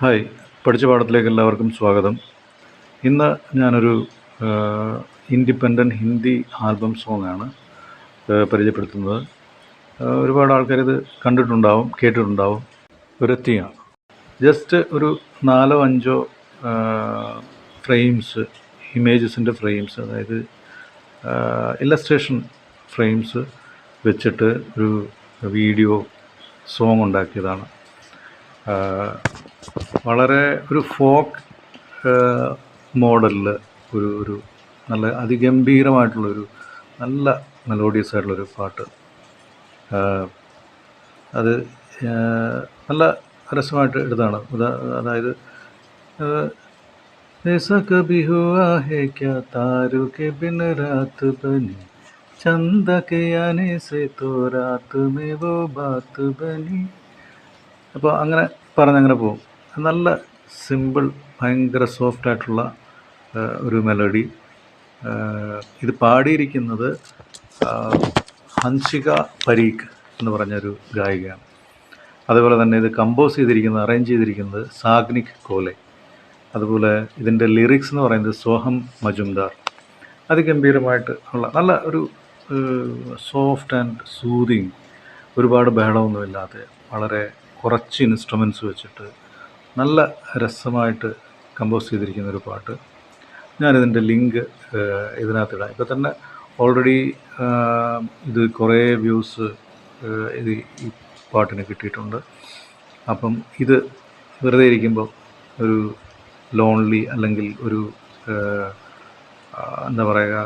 Hi, പഠിച്ച പാഠത്തിലേക്ക് എല്ലാവർക്കും സ്വാഗതം. ഇന്ന് ഞാനൊരു ഇൻഡിപെൻഡൻറ്റ് ഹിന്ദി ആൽബം സോങ്ങാണ് പരിചയപ്പെടുത്തുന്നത്. ഒരുപാട് ആൾക്കാരിത് കണ്ടിട്ടുണ്ടാവും, കേട്ടിട്ടുണ്ടാവും. ഒരെത്തിയ ജസ്റ്റ് ഒരു 4-5 ഫ്രെയിംസ്, ഇമേജസിൻ്റെ ഫ്രെയിംസ്, അതായത് ഇല്ലസ്ട്രേഷൻ ഫ്രെയിംസ് വെച്ചിട്ട് ഒരു വീഡിയോ സോങ് ഉണ്ടാക്കിയതാണ്. വളരെ ഒരു ഫോക്ക് മോഡലിൽ ഒരു നല്ല അതിഗംഭീരമായിട്ടുള്ളൊരു നല്ല മെലോഡിയസ് ആയിട്ടുള്ളൊരു പാട്ട്. അത് നല്ല രസമായിട്ട് എടുത്താണ്. അതായത് ऐसा कभी हुआ है क्या तारों के बिन रात बनी चंदा के आने से तो रात में वो बात बनी. അപ്പോൾ അങ്ങനെ പറഞ്ഞങ്ങനെ പോകും. നല്ല സിമ്പിൾ, ഭയങ്കര സോഫ്റ്റായിട്ടുള്ള ഒരു മെലഡി. ഇത് പാടിയിരിക്കുന്നത് ഹൻസിക പരീഖ് എന്ന് പറഞ്ഞൊരു ഗായികയാണ്. അതുപോലെ തന്നെ ഇത് കമ്പോസ് ചെയ്തിരിക്കുന്നത്, അറേഞ്ച് ചെയ്തിരിക്കുന്നത് സാഗ്നിക് കോലെ. അതുപോലെ ഇതിൻ്റെ ലിറിക്സ് എന്ന് പറയുന്നത് സോഹം മജുംദാർ. അതിഗംഭീരമായിട്ട് ഉള്ള നല്ല ഒരു സോഫ്റ്റ് ആൻഡ് സൂതിങ്, ഒരുപാട് ബഹളമൊന്നുമില്ലാതെ വളരെ കുറച്ച് ഇൻസ്ട്രുമെൻറ്റ്സ് വെച്ചിട്ട് നല്ല രസമായിട്ട് കമ്പോസ് ചെയ്തിരിക്കുന്നൊരു പാട്ട്. ഞാനിതിൻ്റെ ലിങ്ക് ഇതിനകത്തിടാം. ഇപ്പോൾ തന്നെ ഓൾറെഡി ഇത് കുറേ വ്യൂസ് ഇത് ഈ പാട്ടിന് കിട്ടിയിട്ടുണ്ട്. അപ്പം ഇത് വെറുതെ ഇരിക്കുമ്പോൾ ഒരു ലോൺലി അല്ലെങ്കിൽ ഒരു എന്താ പറയുക,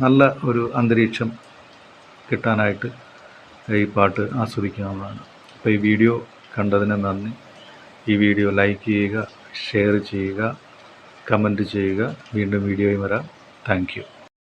നല്ല ഒരു അന്തരീക്ഷം കിട്ടാനായിട്ട് ഈ പാട്ട് ആസ്വദിക്കാവുന്നതാണ്. അപ്പോൾ ഈ വീഡിയോ കണ്ടതിന് നന്ദി. ഈ വീഡിയോ ലൈക്ക് ചെയ്യുക, ഷെയർ ചെയ്യുക, കമൻറ്റ് ചെയ്യുക. വീണ്ടും വീഡിയോയിൽ വരാം. Thank you.